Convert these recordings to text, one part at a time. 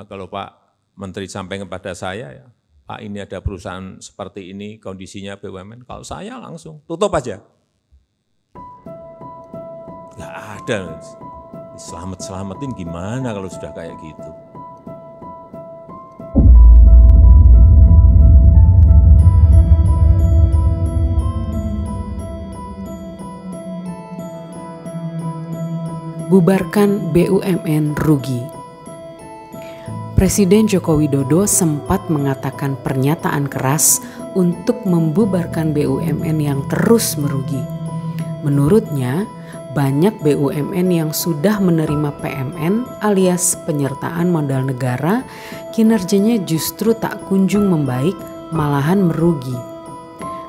kalau Pak Menteri sampaikan kepada saya, ya, Pak ini ada perusahaan seperti ini, kondisinya BUMN, kalau saya langsung tutup aja. Nggak ada, selamat-selamatin gimana kalau sudah kayak gitu. Bubarkan BUMN rugi. Presiden Joko Widodo sempat mengatakan pernyataan keras untuk membubarkan BUMN yang terus merugi. Menurutnya, banyak BUMN yang sudah menerima PMN alias penyertaan modal negara, kinerjanya justru tak kunjung membaik, malahan merugi.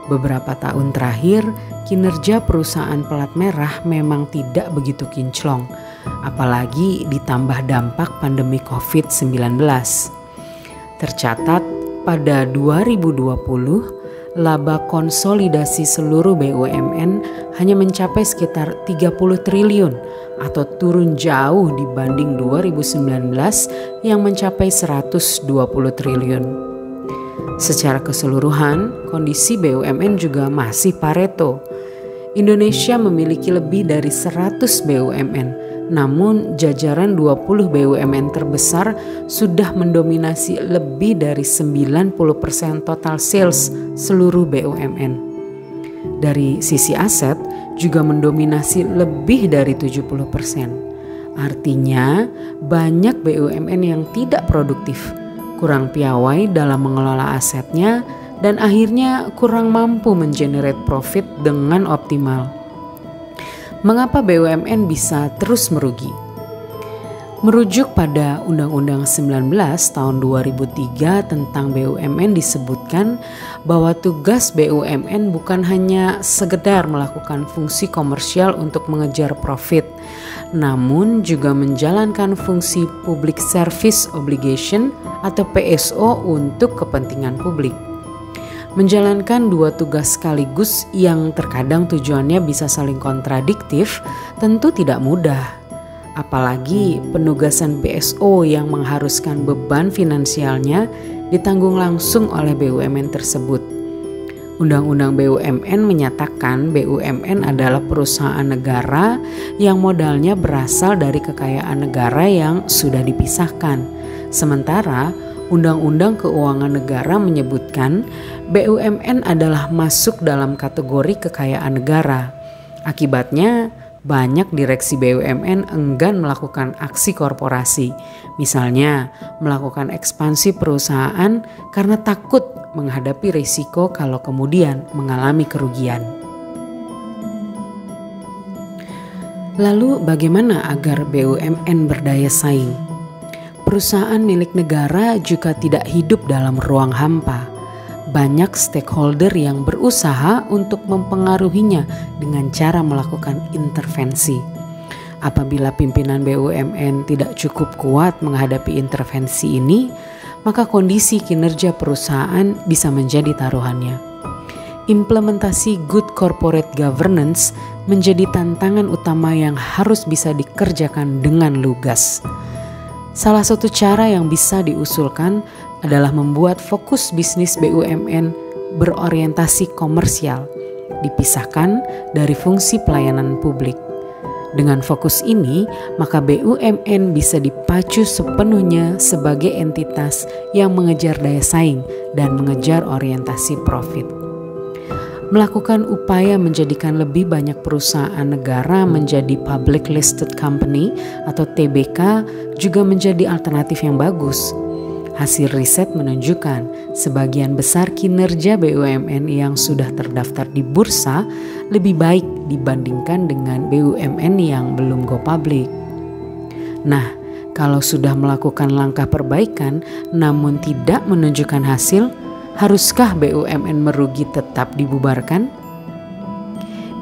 Beberapa tahun terakhir, kinerja perusahaan pelat merah memang tidak begitu kinclong, apalagi ditambah dampak pandemi COVID-19. Tercatat pada 2020, laba konsolidasi seluruh BUMN hanya mencapai sekitar 30 triliun atau turun jauh dibanding 2019 yang mencapai 120 triliun. Secara keseluruhan, kondisi BUMN juga masih Pareto. Indonesia memiliki lebih dari 100 BUMN, namun jajaran 20 BUMN terbesar sudah mendominasi lebih dari 90% total sales seluruh BUMN. Dari sisi aset juga mendominasi lebih dari 70%. Artinya banyak BUMN yang tidak produktif, kurang piawai dalam mengelola asetnya, dan akhirnya kurang mampu mengenerate profit dengan optimal. Mengapa BUMN bisa terus merugi? Merujuk pada Undang-Undang 19 tahun 2003 tentang BUMN disebutkan bahwa tugas BUMN bukan hanya sekedar melakukan fungsi komersial untuk mengejar profit, namun juga menjalankan fungsi Public Service Obligation atau PSO untuk kepentingan publik. Menjalankan dua tugas sekaligus yang terkadang tujuannya bisa saling kontradiktif tentu tidak mudah. Apalagi penugasan PSO yang mengharuskan beban finansialnya ditanggung langsung oleh BUMN tersebut. Undang-Undang BUMN menyatakan BUMN adalah perusahaan negara yang modalnya berasal dari kekayaan negara yang sudah dipisahkan. Sementara Undang-Undang Keuangan Negara menyebutkan BUMN adalah masuk dalam kategori kekayaan negara. Akibatnya, banyak direksi BUMN enggan melakukan aksi korporasi, misalnya melakukan ekspansi perusahaan karena takut menghadapi risiko kalau kemudian mengalami kerugian. Lalu bagaimana agar BUMN berdaya saing? Perusahaan milik negara juga tidak hidup dalam ruang hampa. Banyak stakeholder yang berusaha untuk mempengaruhinya dengan cara melakukan intervensi. Apabila pimpinan BUMN tidak cukup kuat menghadapi intervensi ini, maka kondisi kinerja perusahaan bisa menjadi taruhannya. Implementasi good corporate governance menjadi tantangan utama yang harus bisa dikerjakan dengan lugas. Salah satu cara yang bisa diusulkan adalah membuat fokus bisnis BUMN berorientasi komersial, dipisahkan dari fungsi pelayanan publik. Dengan fokus ini, maka BUMN bisa dipacu sepenuhnya sebagai entitas yang mengejar daya saing dan mengejar orientasi profit. Melakukan upaya menjadikan lebih banyak perusahaan negara menjadi public listed company atau TBK juga menjadi alternatif yang bagus. Hasil riset menunjukkan sebagian besar kinerja BUMN yang sudah terdaftar di bursa lebih baik dibandingkan dengan BUMN yang belum go public. Nah, kalau sudah melakukan langkah perbaikan namun tidak menunjukkan hasil, haruskah BUMN merugi tetap dibubarkan?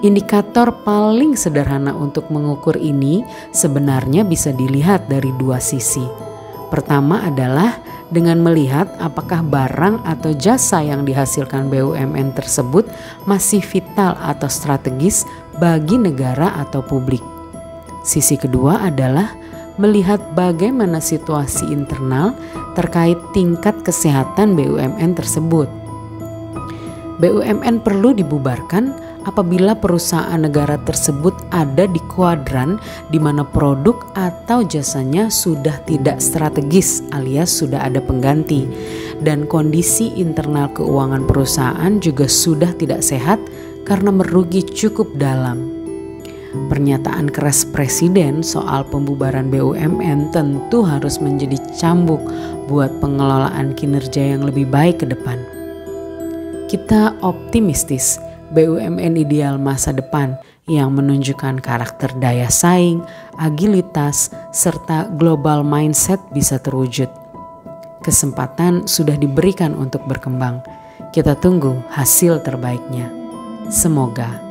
Indikator paling sederhana untuk mengukur ini sebenarnya bisa dilihat dari dua sisi. Pertama adalah dengan melihat apakah barang atau jasa yang dihasilkan BUMN tersebut masih vital atau strategis bagi negara atau publik. Sisi kedua adalah melihat bagaimana situasi internal terkait tingkat kesehatan BUMN tersebut. BUMN perlu dibubarkan apabila perusahaan negara tersebut ada di kuadran di mana produk atau jasanya sudah tidak strategis alias sudah ada pengganti, dan kondisi internal keuangan perusahaan juga sudah tidak sehat karena merugi cukup dalam. Pernyataan keras Presiden soal pembubaran BUMN tentu harus menjadi cambuk buat pengelolaan kinerja yang lebih baik ke depan. Kita optimistis BUMN ideal masa depan yang menunjukkan karakter daya saing, agilitas, serta global mindset bisa terwujud. Kesempatan sudah diberikan untuk berkembang. Kita tunggu hasil terbaiknya. Semoga